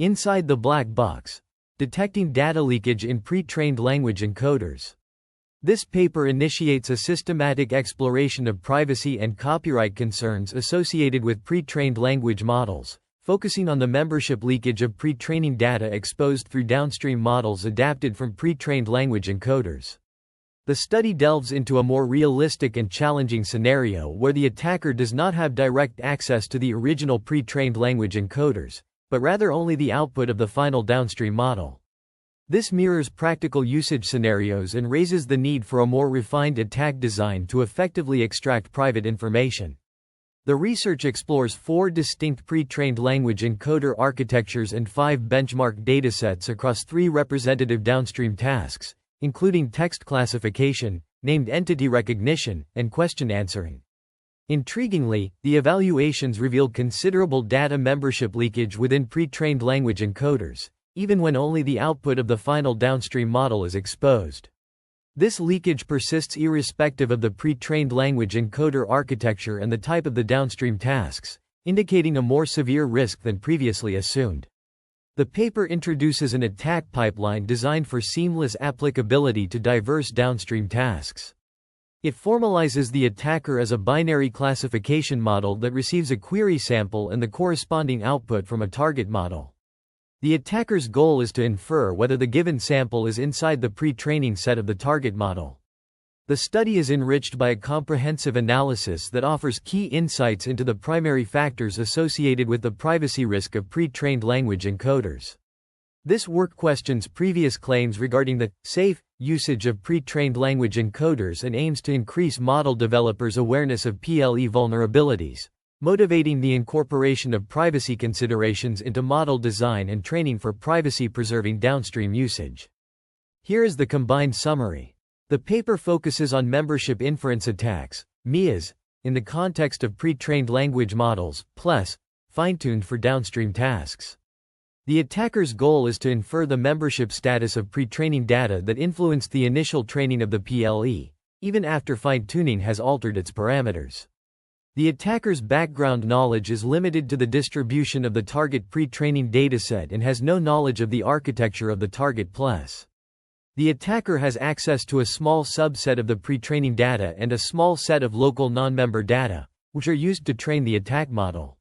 Inside the black box. Detecting data leakage in pre-trained language encoders. This paper initiates a systematic exploration of privacy and copyright concerns associated with pre-trained language models, focusing on the membership leakage of pre-training data exposed through downstream models adapted from pre-trained language encoders. The study delves into a more realistic and challenging scenario where the attacker does not have direct access to the original pre-trained language encoders, but rather only the output of the final downstream model. This mirrors practical usage scenarios and raises the need for a more refined attack design to effectively extract private information. The research explores 4 distinct pre-trained language encoder architectures and 5 benchmark datasets across 3 representative downstream tasks, including text classification, named entity recognition, and question answering. Intriguingly, the evaluations revealed considerable data membership leakage within pre-trained language encoders, even when only the output of the final downstream model is exposed. This leakage persists irrespective of the pre-trained language encoder architecture and the type of the downstream tasks, indicating a more severe risk than previously assumed. The paper introduces an attack pipeline designed for seamless applicability to diverse downstream tasks. It formalizes the attacker as a binary classification model that receives a query sample and the corresponding output from a target model. The attacker's goal is to infer whether the given sample is inside the pre-training set of the target model. The study is enriched by a comprehensive analysis that offers key insights into the primary factors associated with the privacy risk of pre-trained language encoders. This work questions previous claims regarding the safe usage of pre-trained language encoders and aims to increase model developers' awareness of PLE vulnerabilities, motivating the incorporation of privacy considerations into model design and training for privacy-preserving downstream usage. Here is the combined summary. The paper focuses on membership inference attacks, MEAs, in the context of pre-trained language models, plus, fine-tuned for downstream tasks. The attacker's goal is to infer the membership status of pre-training data that influenced the initial training of the PLE, even after fine-tuning has altered its parameters. The attacker's background knowledge is limited to the distribution of the target pre-training dataset and has no knowledge of the architecture of the target PLES. The attacker has access to a small subset of the pre-training data and a small set of local non-member data, which are used to train the attack model.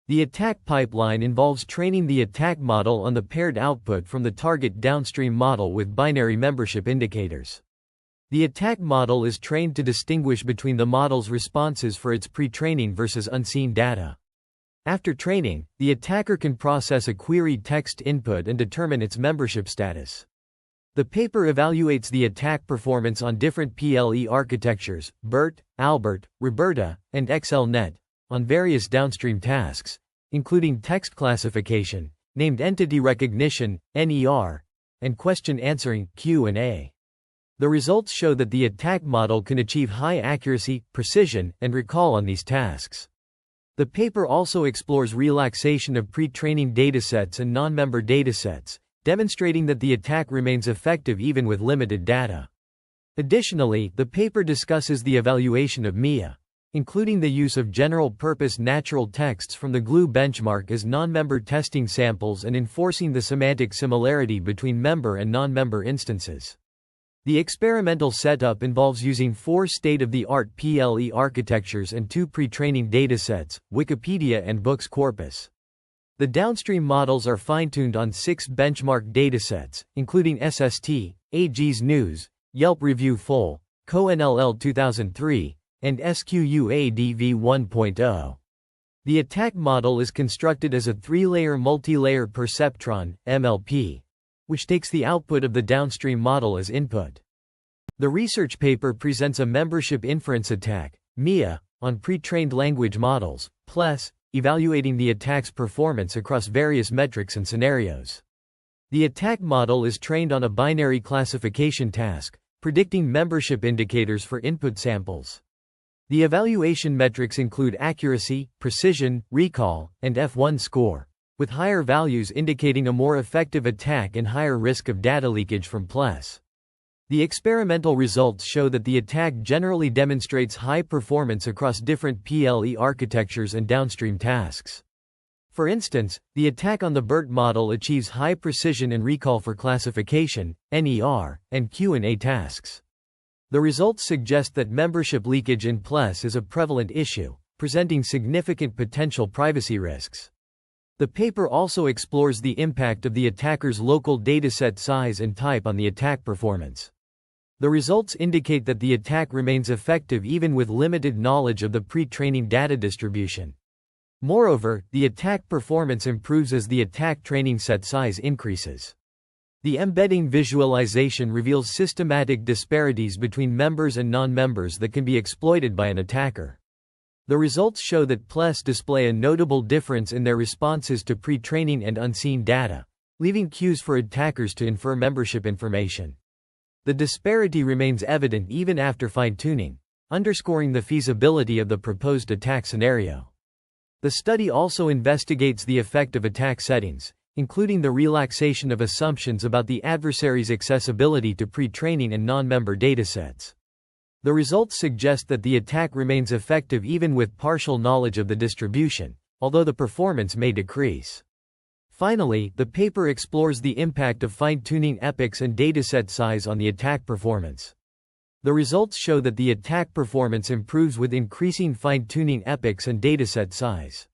The attack pipeline involves training the attack model on the paired output from the target downstream model with binary membership indicators. The attack model is trained to distinguish between the model's responses for its pre-training versus unseen data. After training, the attacker can process a queried text input and determine its membership status. The paper evaluates the attack performance on different PLE architectures, BERT, Albert, Roberta, and XLNet, on various downstream tasks, including text classification, named entity recognition, NER, and question answering, Q&A. The results show that the attack model can achieve high accuracy, precision, and recall on these tasks. The paper also explores relaxation of pre-training datasets and non-member datasets, demonstrating that the attack remains effective even with limited data. Additionally, the paper discusses the evaluation of MEA, including the use of general-purpose natural texts from the GLUE benchmark as non-member testing samples and enforcing the semantic similarity between member and non-member instances. The experimental setup involves using 4 state-of-the-art PLE architectures and 2 pre-training datasets, Wikipedia and Books corpus. The downstream models are fine-tuned on 6 benchmark datasets, including SST, AG's News, Yelp Review Full, CoNLL 2003, and SQUADV 1.0. The attack model is constructed as a 3-layer multi-layer perceptron, MLP, which takes the output of the downstream model as input. The research paper presents a membership inference attack, MEA, on pre-trained language models, PLES, evaluating the attack's performance across various metrics and scenarios. The attack model is trained on a binary classification task, predicting membership indicators for input samples. The evaluation metrics include accuracy, precision, recall, and F1 score, with higher values indicating a more effective attack and higher risk of data leakage from PLES. The experimental results show that the attack generally demonstrates high performance across different PLE architectures and downstream tasks. For instance, the attack on the BERT model achieves high precision and recall for classification, NER, and Q&A tasks. The results suggest that membership leakage in PLES is a prevalent issue, presenting significant potential privacy risks. The paper also explores the impact of the attacker's local dataset size and type on the attack performance. The results indicate that the attack remains effective even with limited knowledge of the pre-training data distribution. Moreover, the attack performance improves as the attack training set size increases. The embedding visualization reveals systematic disparities between members and non-members that can be exploited by an attacker. The results show that PLES display a notable difference in their responses to pre-training and unseen data, leaving cues for attackers to infer membership information. The disparity remains evident even after fine-tuning, underscoring the feasibility of the proposed attack scenario. The study also investigates the effect of attack settings, including the relaxation of assumptions about the adversary's accessibility to pre-training and non-member datasets. The results suggest that the attack remains effective even with partial knowledge of the distribution, although the performance may decrease. Finally, the paper explores the impact of fine-tuning epochs and dataset size on the attack performance. The results show that the attack performance improves with increasing fine-tuning epochs and dataset size.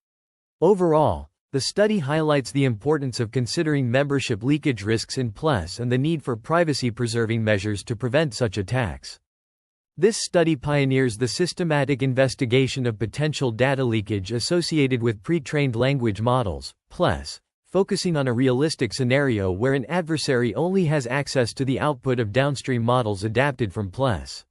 Overall, the study highlights the importance of considering membership leakage risks in PLES and the need for privacy-preserving measures to prevent such attacks. This study pioneers the systematic investigation of potential data leakage associated with pre-trained language models, PLES, focusing on a realistic scenario where an adversary only has access to the output of downstream models adapted from PLES.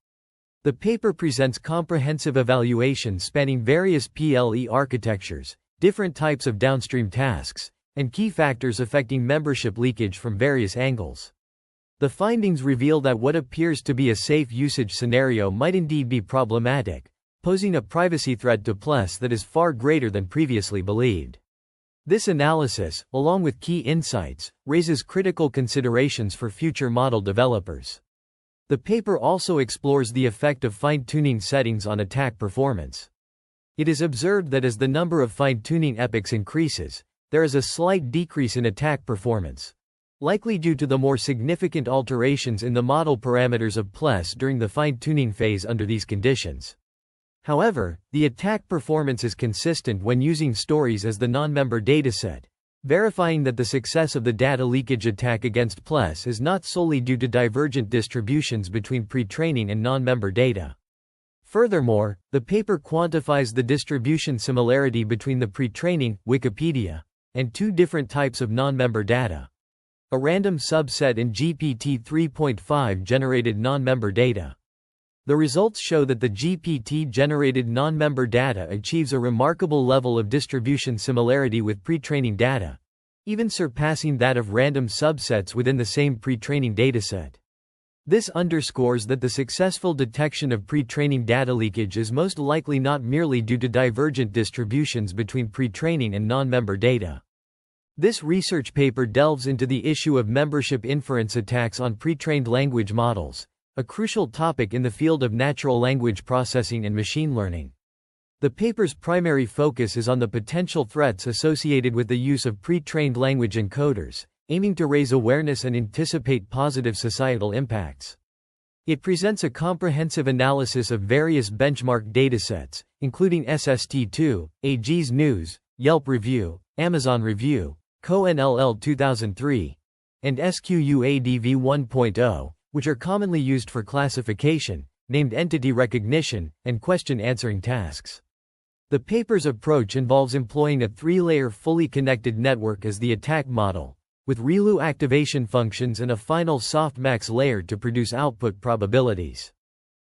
The paper presents comprehensive evaluation spanning various PLE architectures, different types of downstream tasks, and key factors affecting membership leakage from various angles. The findings reveal that what appears to be a safe usage scenario might indeed be problematic, posing a privacy threat to PLES that is far greater than previously believed. This analysis, along with key insights, raises critical considerations for future model developers. The paper also explores the effect of fine-tuning settings on attack performance. It is observed that as the number of fine-tuning epochs increases, there is a slight decrease in attack performance, likely due to the more significant alterations in the model parameters of PLES during the fine-tuning phase under these conditions. However, the attack performance is consistent when using stories as the non-member dataset, verifying that the success of the data leakage attack against PLES is not solely due to divergent distributions between pre-training and non-member data. Furthermore, the paper quantifies the distribution similarity between the pre-training, Wikipedia, and two different types of non-member data: a random subset and GPT-3.5 generated non-member data. The results show that the GPT-generated non-member data achieves a remarkable level of distribution similarity with pre-training data, even surpassing that of random subsets within the same pre-training dataset. This underscores that the successful detection of pre-training data leakage is most likely not merely due to divergent distributions between pre-training and non-member data. This research paper delves into the issue of membership inference attacks on pre-trained language models, a crucial topic in the field of natural language processing and machine learning. The paper's primary focus is on the potential threats associated with the use of pre-trained language encoders, aiming to raise awareness and anticipate positive societal impacts. It presents a comprehensive analysis of various benchmark datasets, including SST2, AG's News, Yelp Review, Amazon Review, CoNLL 2003, and SQUADV 1.0, which are commonly used for classification, named entity recognition, and question-answering tasks. The paper's approach involves employing a three-layer fully connected network as the attack model, with ReLU activation functions and a final softmax layer to produce output probabilities.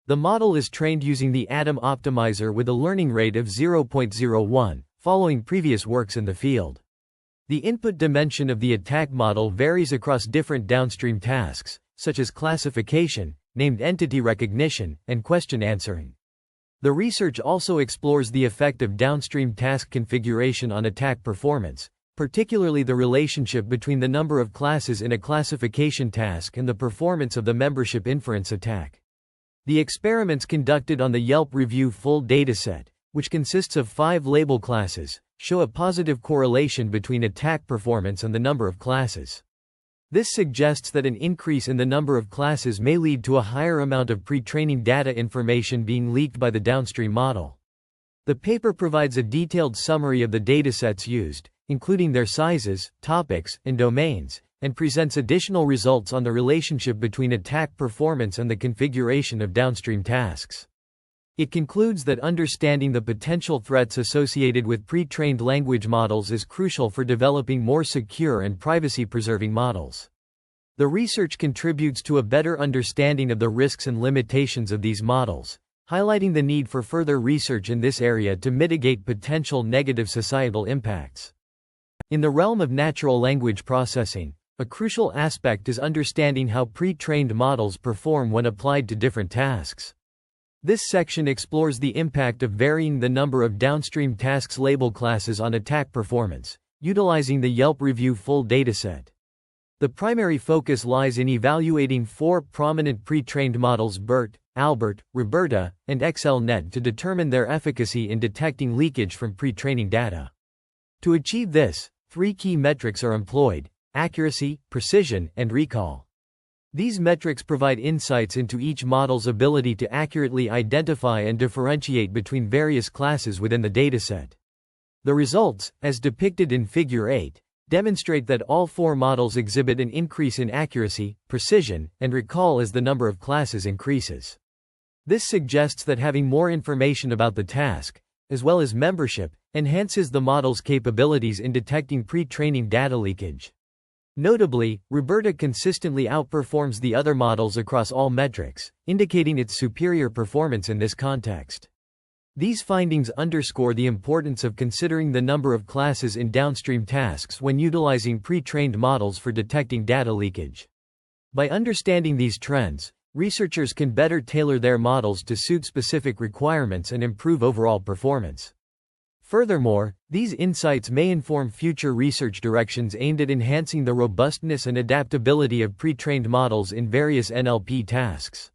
The model is trained using the Atom optimizer with a learning rate of 0.01, following previous works in the field. The input dimension of the attack model varies across different downstream tasks, such as classification, named entity recognition, and question answering. The research also explores the effect of downstream task configuration on attack performance, particularly the relationship between the number of classes in a classification task and the performance of the membership inference attack. The experiments conducted on the Yelp Review full dataset, which consists of 5 label classes, show a positive correlation between attack performance and the number of classes. This suggests that an increase in the number of classes may lead to a higher amount of pre-training data information being leaked by the downstream model. The paper provides a detailed summary of the datasets used, including their sizes, topics, and domains, and presents additional results on the relationship between attack performance and the configuration of downstream tasks. It concludes that understanding the potential threats associated with pre-trained language models is crucial for developing more secure and privacy-preserving models. The research contributes to a better understanding of the risks and limitations of these models, highlighting the need for further research in this area to mitigate potential negative societal impacts. In the realm of natural language processing, a crucial aspect is understanding how pre-trained models perform when applied to different tasks. This section explores the impact of varying the number of downstream tasks label classes on attack performance, utilizing the Yelp Review full dataset. The primary focus lies in evaluating 4 prominent pre-trained models BERT, Albert, Roberta, and XLNet to determine their efficacy in detecting leakage from pre-training data. To achieve this, 3 key metrics are employed: accuracy, precision, and recall. These metrics provide insights into each model's ability to accurately identify and differentiate between various classes within the dataset. The results, as depicted in Figure 8, demonstrate that all 4 models exhibit an increase in accuracy, precision, and recall as the number of classes increases. This suggests that having more information about the task, as well as membership, enhances the model's capabilities in detecting pre-training data leakage. Notably, Roberta consistently outperforms the other models across all metrics, indicating its superior performance in this context. These findings underscore the importance of considering the number of classes in downstream tasks when utilizing pre-trained models for detecting data leakage. By understanding these trends, researchers can better tailor their models to suit specific requirements and improve overall performance. Furthermore, these insights may inform future research directions aimed at enhancing the robustness and adaptability of pre-trained models in various NLP tasks.